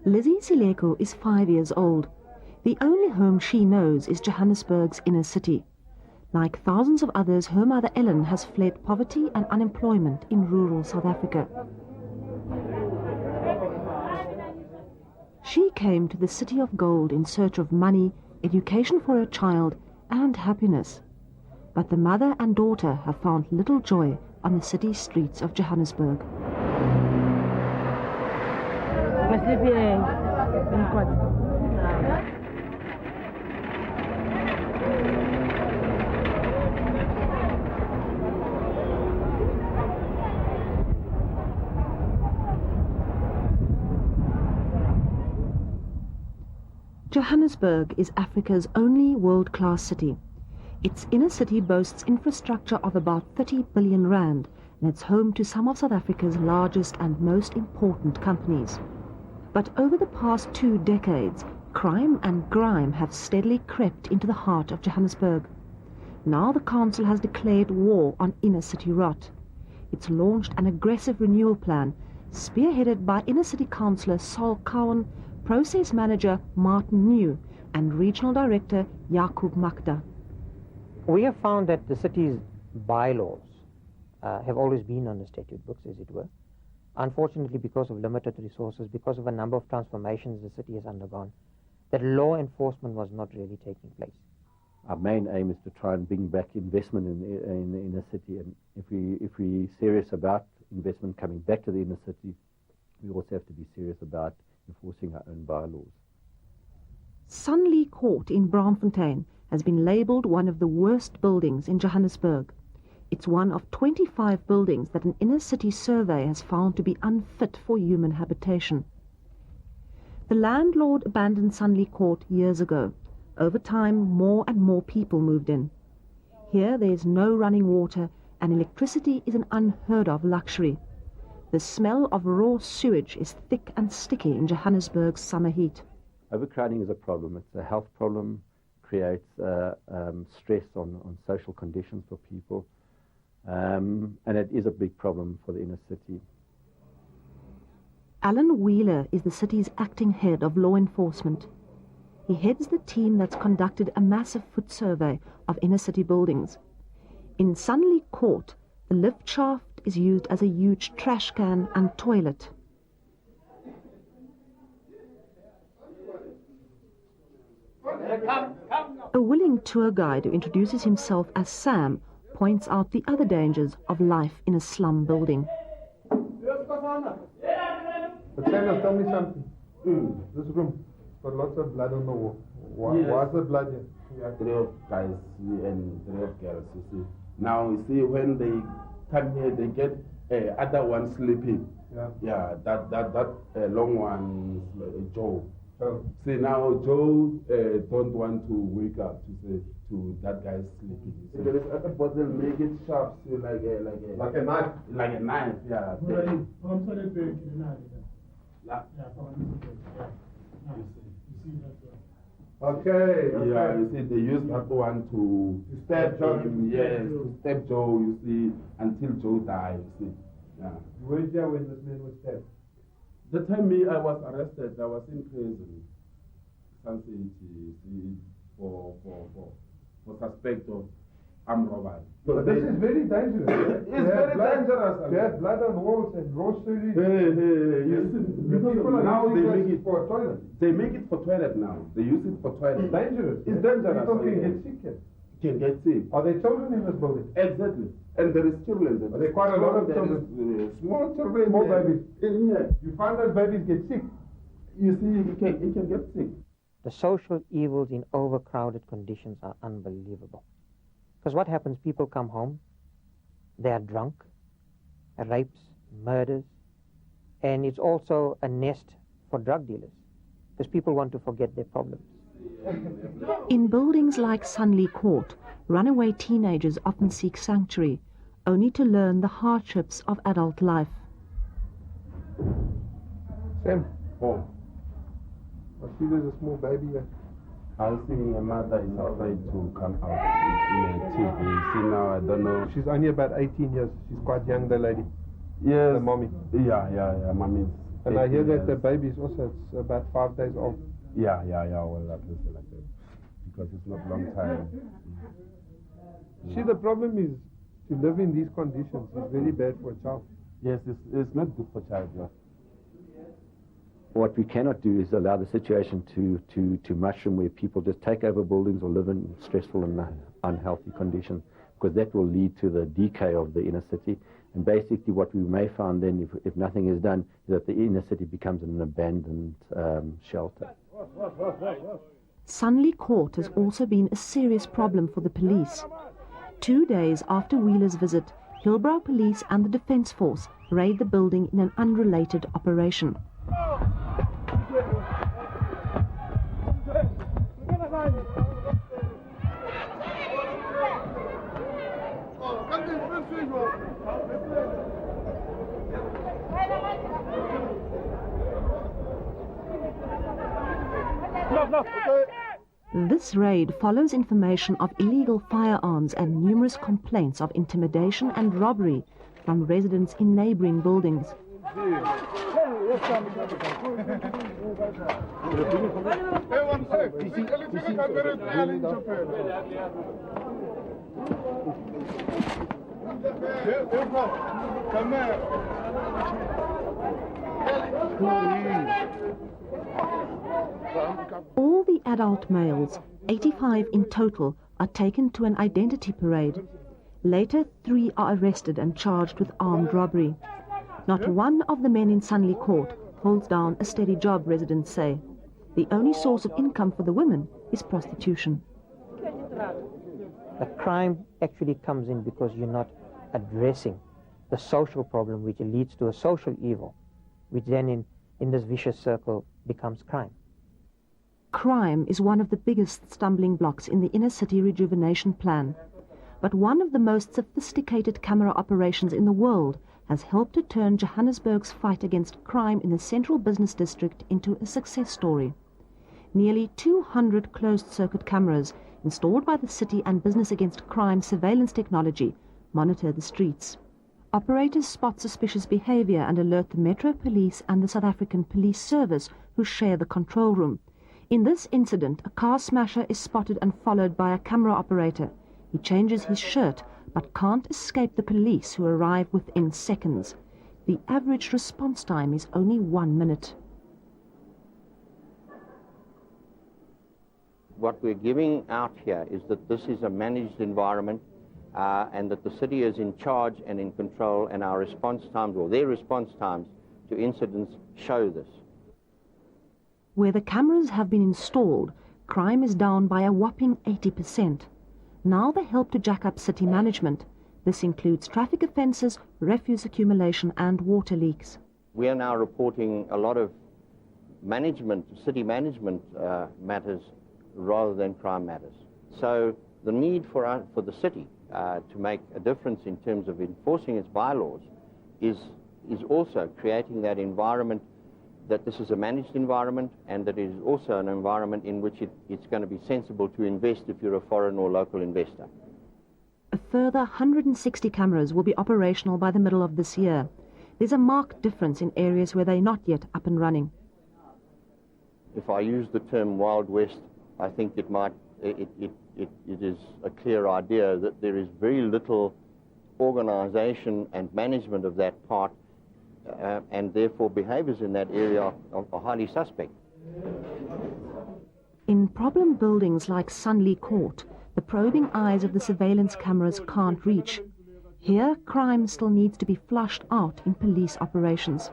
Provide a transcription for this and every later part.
Lizzie Sileko is 5 years old. The only home she knows is Johannesburg's inner city. Like thousands of others, her mother Ellen has fled poverty and unemployment in rural South Africa. She came to the City of Gold in search of money, education for her child, and happiness. But the mother and daughter have found little joy on the city streets of Johannesburg. Johannesburg is Africa's only world-class city. Its inner city boasts infrastructure of about 30 billion rand, and it's home to some of South Africa's largest and most important companies. But over the past 2 decades, crime and grime have steadily crept into the heart of Johannesburg. Now the council has declared war on inner city rot. It's launched an aggressive renewal plan, spearheaded by inner city councillor Saul Cowan, process manager Martin New, and regional director Jakub Makda. We have found that the city's bylaws have always been on the statute books, as it were. Unfortunately, because of limited resources, because of a number of transformations the city has undergone, that law enforcement was not really taking place. Our main aim is to try and bring back investment in the inner city, and if we're serious about investment coming back to the inner city, we also have to be serious about enforcing our own bylaws. Sunley Court in Braamfontein has been labelled one of the worst buildings in Johannesburg. It's one of 25 buildings that an inner city survey has found to be unfit for human habitation. The landlord abandoned Sunley Court years ago. Over time, more and more people moved in. Here there is no running water, and electricity is an unheard of luxury. The smell of raw sewage is thick and sticky in Johannesburg's summer heat. Overcrowding is a problem. It's a health problem, creates stress on social conditions for people, and it is a big problem for the inner city. Alan Wheeler is the city's acting head of law enforcement. He heads the team that's conducted a massive foot survey of inner city buildings. In Sunley Court, the lift shaft is used as a huge trash can and toilet. A willing tour guide who introduces himself as Sam points out the other dangers of life in a slum building. But Sam, tell me something. This room got lots of blood on the wall. Why is the blood here? 3 guys and 3 girls, you see. Now, you see, when they come here, they get other one sleeping. Yeah, that long one, Joe. Oh. See, now Joe don't want to wake up to that guy sleeping. So there is other bottle, make it sharp, so like a knife. Like a knife, yeah. Okay. Yeah, you see, they use that one to stab him. Yes, to stab Joe, you see, until Joe died, you see. Yeah. You were there when this man was stabbed? The time I was arrested, I was in prison, for suspect of armed robbery. So this is very dangerous. It's very dangerous. They have blood on walls and raw sewage. Now they make it for a toilet. They make it for toilet now. They use it for toilet. It's dangerous. It's dangerous. People can get sick here. Can get sick. Are there children in this building? Exactly. And there is children. Are there quite a lot of children? Small children. Small babies. Yeah. You find those babies get sick. You see, you can get sick. The social evils in overcrowded conditions are unbelievable. Because what happens, people come home, they are drunk, rapes, murders, and it's also a nest for drug dealers, because people want to forget their problems. In buildings like Sunley Court, runaway teenagers often seek sanctuary, only to learn the hardships of adult life. Sam. Oh. I see there's a small baby here. I see a mother is afraid to come out in TV. See now, I don't know. She's only about 18 years. She's quite young, the lady. Yes. The mommy. Yeah. Mommy And I hear that the baby is also, it's about 5 days old. Yeah, well, that is like that. Because it's not long time. See, the problem is, to live in these conditions is very bad for a child. Yes, it's not good for child, yeah. What we cannot do is allow the situation to mushroom where people just take over buildings or live in stressful and unhealthy conditions, because that will lead to the decay of the inner city. And basically what we may find then, if nothing is done, is that the inner city becomes an abandoned shelter. Sunley Court has also been a serious problem for the police. 2 days after Wheeler's visit, Hillbrow Police and the Defence Force raid the building in an unrelated operation. This raid follows information of illegal firearms and numerous complaints of intimidation and robbery from residents in neighbouring buildings. All the adult males, 85 in total, are taken to an identity parade. Later, 3 are arrested and charged with armed robbery. Not one of the men in Sunley Court holds down a steady job, residents say. The only source of income for the women is prostitution. The crime actually comes in because you're not addressing the social problem, which leads to a social evil, which then in this vicious circle becomes crime. Crime is one of the biggest stumbling blocks in the inner city rejuvenation plan. But one of the most sophisticated camera operations in the world has helped to turn Johannesburg's fight against crime in the central business district into a success story. Nearly 200 closed-circuit cameras installed by the city and Business Against Crime surveillance technology monitor the streets. Operators spot suspicious behavior and alert the Metro Police and the South African Police Service, who share the control room. In this incident, a car smasher is spotted and followed by a camera operator. He changes his shirt, but can't escape the police, who arrive within seconds. The average response time is only 1 minute. What we're giving out here is that this is a managed environment, and that the city is in charge and in control, and our response times, or their response times to incidents, show this. Where the cameras have been installed, crime is down by a whopping 80%. Now they help to jack up city management. This includes traffic offences, refuse accumulation and water leaks. We are now reporting a lot of city management matters rather than crime matters. So the need for the city to make a difference in terms of enforcing its bylaws is also creating that environment, that this is a managed environment, and that it is also an environment in which it's going to be sensible to invest if you're a foreign or local investor. A further 160 cameras will be operational by the middle of this year. There's a marked difference in areas where they're not yet up and running. If I use the term Wild West, I think it is a clear idea that there is very little organisation and management of that part, and therefore behaviours in that area are highly suspect. In problem buildings like Sunley Court, the probing eyes of the surveillance cameras can't reach. Here, crime still needs to be flushed out in police operations.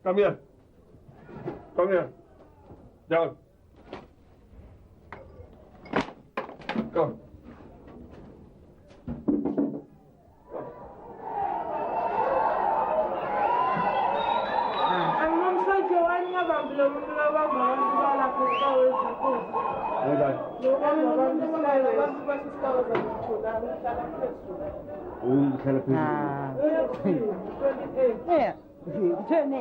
Come here. Come here. Down. Come. Yeah, turn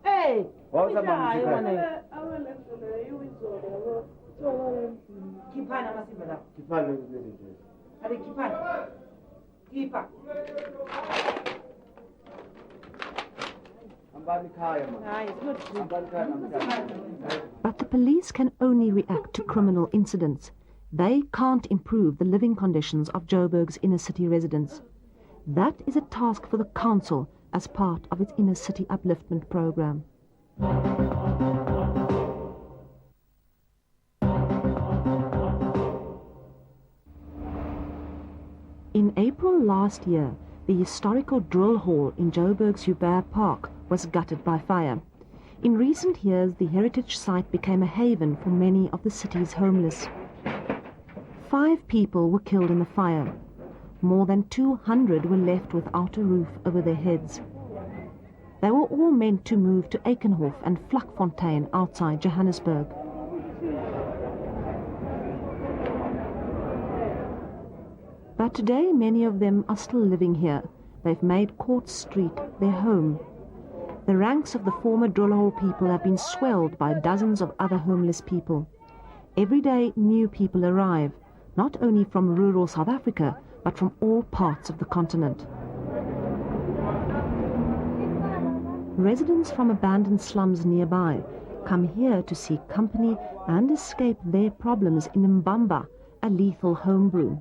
Hey! But the police can only react to criminal incidents. They can't improve the living conditions of Joburg's inner city residents. That is a task for the council as part of its inner city upliftment program. In April last year, the historical drill hall in Joburg's Joubert Park was gutted by fire. In recent years, the heritage site became a haven for many of the city's homeless. 5 people were killed in the fire. More than 200 were left without a roof over their heads. They were all meant to move to Aikenhof and Vlakfontein outside Johannesburg. But today many of them are still living here. They've made Court Street their home. The ranks of the former drill hall people have been swelled by dozens of other homeless people. Every day new people arrive, not only from rural South Africa, but from all parts of the continent. Residents from abandoned slums nearby come here to seek company and escape their problems in Mbamba, a lethal homebrew.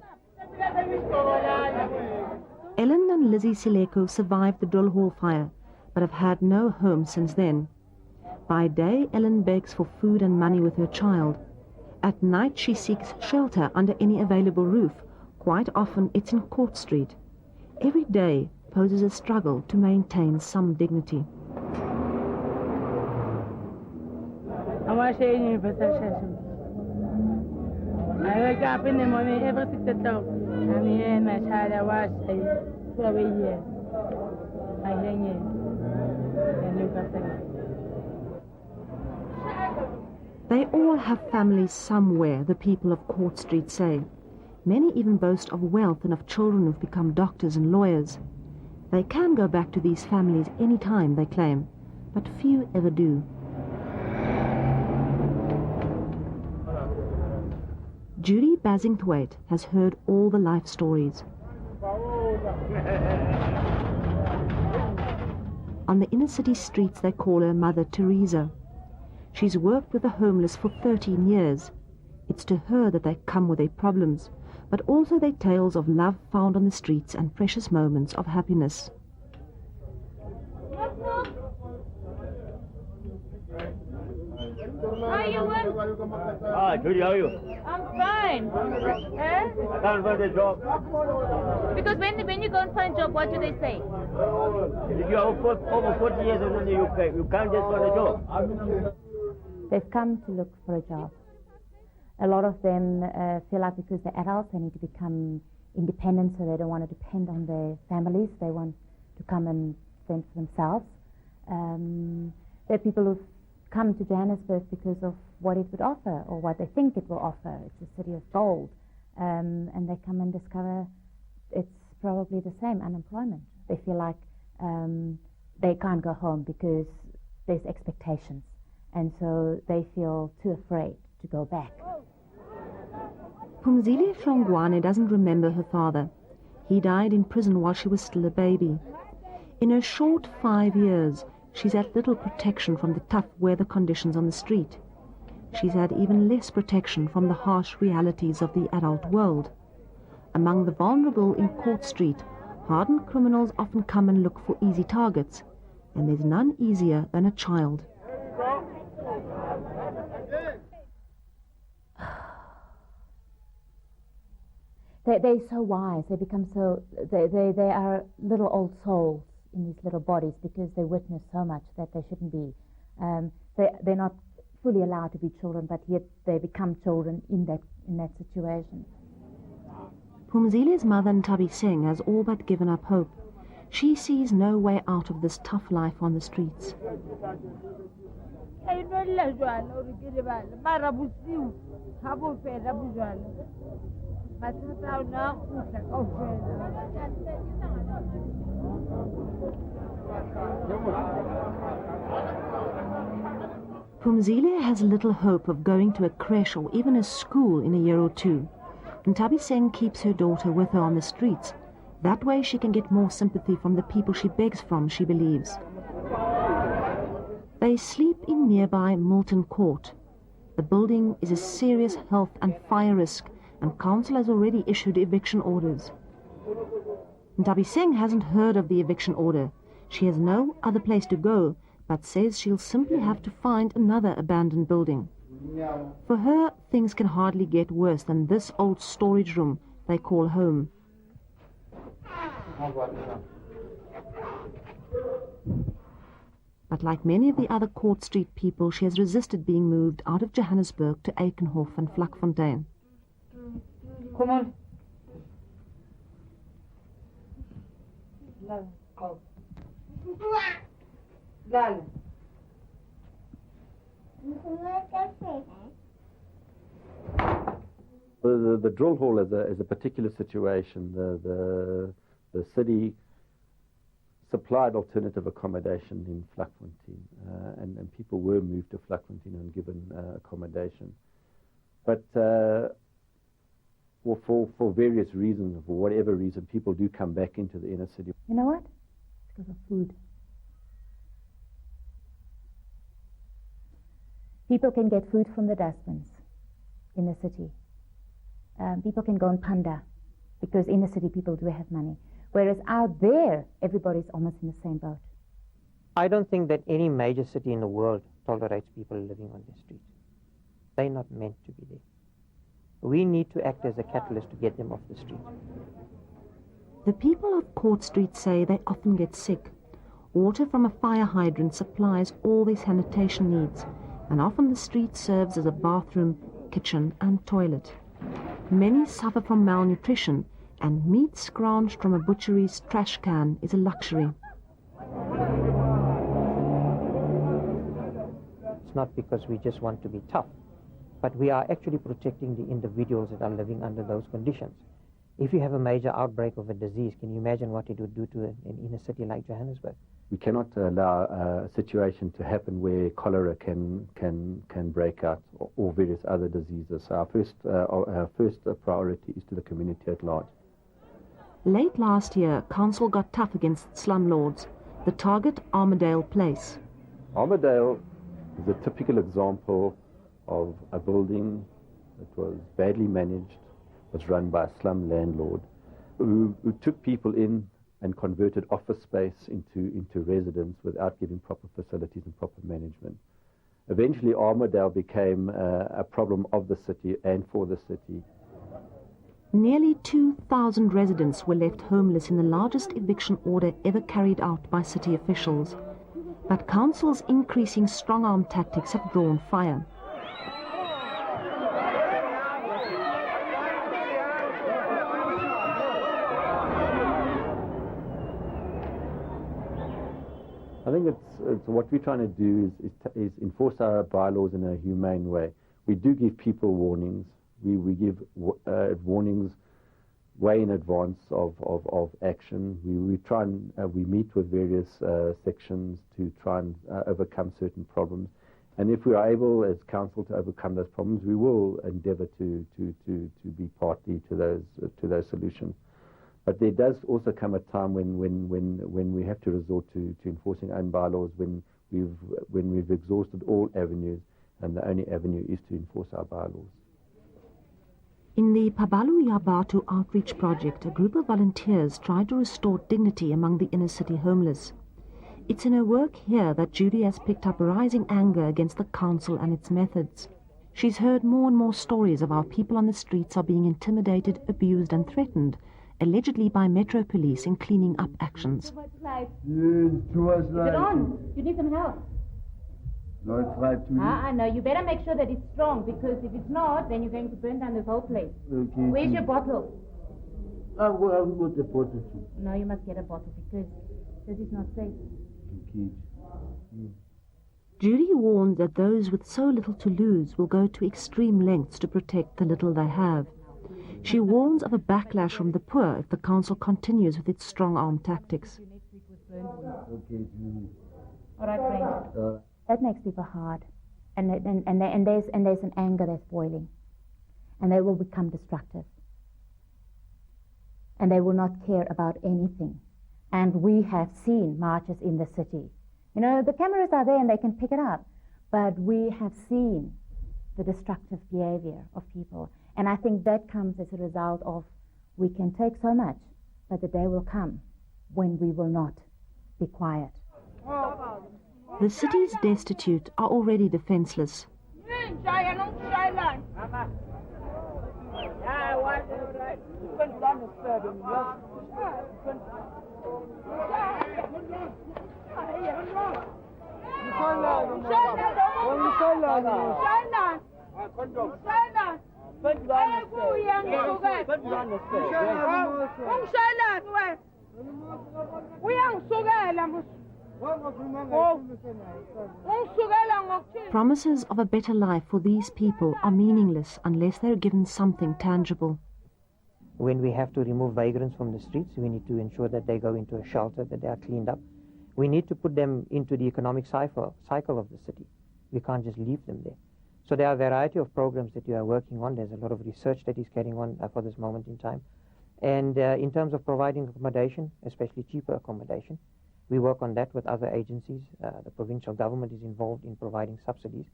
Ellen and Lizzie Sileko survived the drill hall fire, but have had no home since then. By day, Ellen begs for food and money with her child. At night, she seeks shelter under any available roof. Quite often, it's in Court Street. Every day poses a struggle to maintain some dignity. I wake up in the morning, every 6 o'clock. I'm here and my child, I wash, I throw away here. I hang here. I look after them. They all have families somewhere, the people of Court Street say. Many even boast of wealth and of children who've become doctors and lawyers. They can go back to these families any time, they claim, but few ever do. Judy Basingthwaite has heard all the life stories. On the inner city streets they call her Mother Teresa. She's worked with the homeless for 13 years. It's to her that they come with their problems, but also their tales of love found on the streets and precious moments of happiness. How you work? Hi, Judy, how are you? I'm fine. Eh? I can't find a job. Because when you go and find a job, what do they say? If you're over 40 years in the UK, you can't just find a job. They've come to look for a job. A lot of them feel like because they're adults, they need to become independent, so they don't want to depend on their families. They want to come and fend for themselves. There are people who've come to Johannesburg because of what it would offer or what they think it will offer. It's a city of gold. And they come and discover it's probably the same, unemployment. They feel like they can't go home because there's expectations. And so they feel too afraid to go back. Phumzile Hlongwane doesn't remember her father. He died in prison while she was still a baby. In her short 5 years, she's had little protection from the tough weather conditions on the street. She's had even less protection from the harsh realities of the adult world. Among the vulnerable in Court Street, hardened criminals often come and look for easy targets, and there's none easier than a child. They're so wise. They become so. They are little old souls in these little bodies because they witness so much that they shouldn't be. They're not fully allowed to be children, but yet they become children in that situation. Phumzile's mother, Ntabi Singh, has all but given up hope. She sees no way out of this tough life on the streets. Phumzile has little hope of going to a creche or even a school in a year or two. Ntabi Singh keeps her daughter with her on the streets. That way she can get more sympathy from the people she begs from, she believes. They sleep in nearby Milton Court. The building is a serious health and fire risk, and council has already issued eviction orders. Ntabi Singh hasn't heard of the eviction order. She has no other place to go, but says she'll simply have to find another abandoned building. For her, things can hardly get worse than this old storage room they call home. But like many of the other Court Street people, she has resisted being moved out of Johannesburg to Aikenhof and Vlakfontein. Come on. The drill hall is a particular situation. The city supplied alternative accommodation in Vlakfontein, and people were moved to Vlakfontein and given accommodation. But for various reasons, for whatever reason, people do come back into the inner city. You know what? It's because of food. People can get food from the dustbins in the city. People can go on panda because in the city people do have money. Whereas out there, everybody's almost in the same boat. I don't think that any major city in the world tolerates people living on the street. They're not meant to be there. We need to act as a catalyst to get them off the street. The people of Court Street say they often get sick. Water from a fire hydrant supplies all their sanitation needs, and often the street serves as a bathroom, kitchen and toilet. Many suffer from malnutrition, and meat scrounged from a butchery's trash can is a luxury. It's not because we just want to be tough, but we are actually protecting the individuals that are living under those conditions. If you have a major outbreak of a disease, can you imagine what it would do to an inner city like Johannesburg? We cannot allow a situation to happen where cholera can break out, or various other diseases. So our first priority is to the community at large. Late last year, council got tough against slumlords. The target, Armadale Place. Armadale is a typical example of a building that was badly managed, was run by a slum landlord who took people in and converted office space into residence without giving proper facilities and proper management. Eventually, Armadale became a problem of the city and for the city. Nearly 2,000 residents were left homeless in the largest eviction order ever carried out by city officials. But council's increasing strong-arm tactics have drawn fire. I think it's what we're trying to do is enforce our bylaws in a humane way. We do give people warnings. We give warnings way in advance of action. We try and we meet with various sections to try and overcome certain problems. And if we are able as council to overcome those problems, we will endeavour to be party to those solutions. But there does also come a time when we have to resort to enforcing our own bylaws when we've exhausted all avenues, and the only avenue is to enforce our bylaws. In the Pabalu Yabatu outreach project, a group of volunteers tried to restore dignity among the inner city homeless. It's in her work here that Judy has picked up rising anger against the council and its methods. She's heard more and more stories of how people on the streets are being intimidated, abused and threatened, allegedly by Metro Police in cleaning up actions. Yes, too much light. Is it on? You need some help. No, it's right to you. No, you better make sure that it's strong, because if it's not, then you're going to burn down this whole place. Okay. Where's your bottle? I've got the bottle too. No, you must get a bottle, because this is not safe. Okay. Judy warned that those with so little to lose will go to extreme lengths to protect the little they have. She warns of a backlash from the poor if the council continues with its strong-arm tactics. All right, Frank. That makes people hard. And there's an anger that's boiling. And they will become destructive. And they will not care about anything. And we have seen marches in the city. You know, the cameras are there and they can pick it up. But we have seen the destructive behavior of people. And I think that comes as a result of we can take so much, but the day will come when we will not be quiet. The city's destitute are already defenseless. Promises of a better life for these people are meaningless unless they're given something tangible. When we have to remove vagrants from the streets, we need to ensure that they go into a shelter, that they are cleaned up. We need to put them into the economic cycle of the city. We can't just leave them there. So there are a variety of programs that we are working on. There's a lot of research that is carrying on for this moment in time. And in terms of providing accommodation, especially cheaper accommodation, we work on that with other agencies. The provincial government is involved in providing subsidies.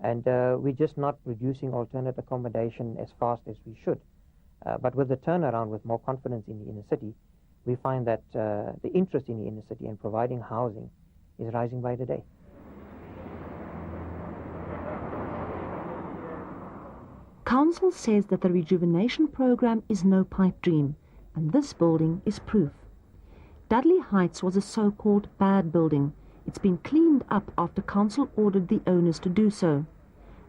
And we're just not producing alternate accommodation as fast as we should. But with the turnaround, with more confidence in the inner city, we find that the interest in the inner city and providing housing is rising by the day. Council says that the rejuvenation program is no pipe dream, and this building is proof. Dudley Heights was a so-called bad building. It's been cleaned up after council ordered the owners to do so.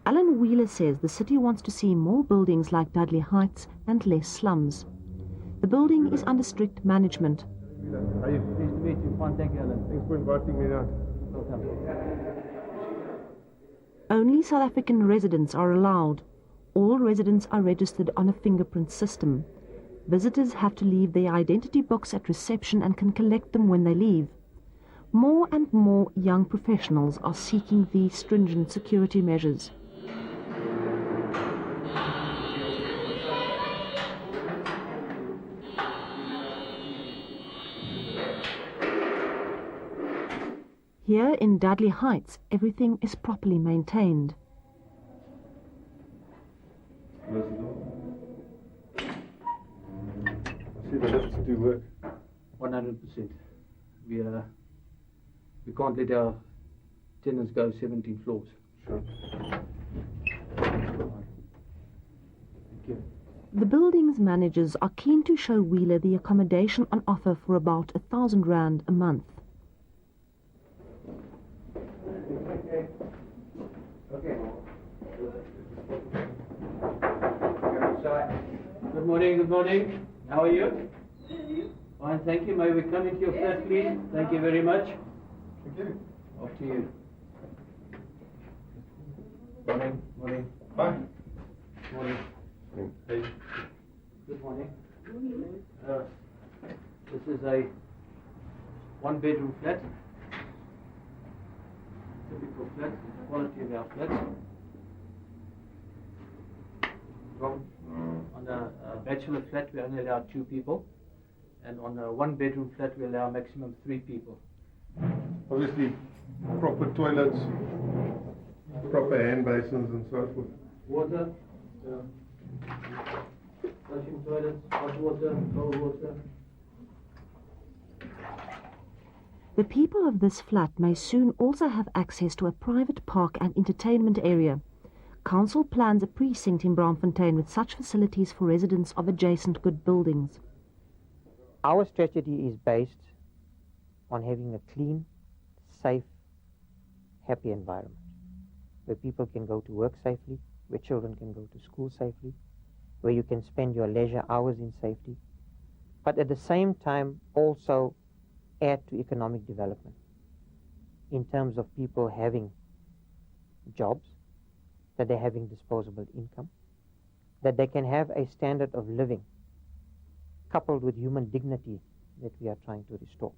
Alan Wheeler says the city wants to see more buildings like Dudley Heights and less slums. The building is under strict management. Hi, pleased to meet you. Fine, thank you, Alan. Thanks for inviting me now. Welcome. Only South African residents are allowed. All residents are registered on a fingerprint system. Visitors have to leave their identity books at reception and can collect them when they leave. More and more young professionals are seeking these stringent security measures. Here in Dudley Heights, everything is properly maintained. I see the lifts do work. 100%. We can't let our tenants go 17 floors. Sure. Thank you. The building's managers are keen to show Wheeler the accommodation on offer for about R1,000 a month. Okay. Good morning, good morning. How are you? Fine, thank you. May we come into your flat, please? Thank you very much. Thank you. Off to you. Morning, morning. Hi. Morning. Hey. Good morning. This is a one-bedroom flat. Typical flat, quality of our flats. On a bachelor flat, we only allow 2 people, and on a one-bedroom flat, we allow a maximum 3 people. Obviously, proper toilets, proper hand basins and so forth. Water, flushing toilets, hot water, cold water. The people of this flat may soon also have access to a private park and entertainment area. Council plans a precinct in Braamfontein with such facilities for residents of adjacent good buildings. Our strategy is based on having a clean, safe, happy environment where people can go to work safely, where children can go to school safely, where you can spend your leisure hours in safety, but at the same time also add to economic development in terms of people having jobs, that they're having disposable income, that they can have a standard of living coupled with human dignity that we are trying to restore.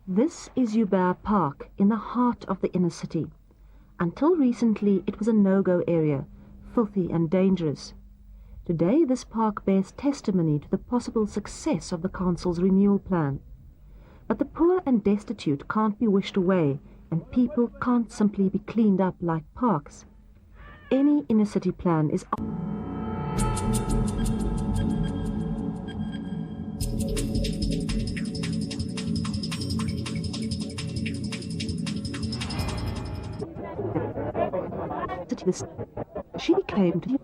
This is Uber Park in the heart of the inner city. Until recently, it was a no-go area, filthy and dangerous. Today, this park bears testimony to the possible success of the council's renewal plan. But the poor and destitute can't be wished away, and people can't simply be cleaned up like parks. Any inner city plan is she claimed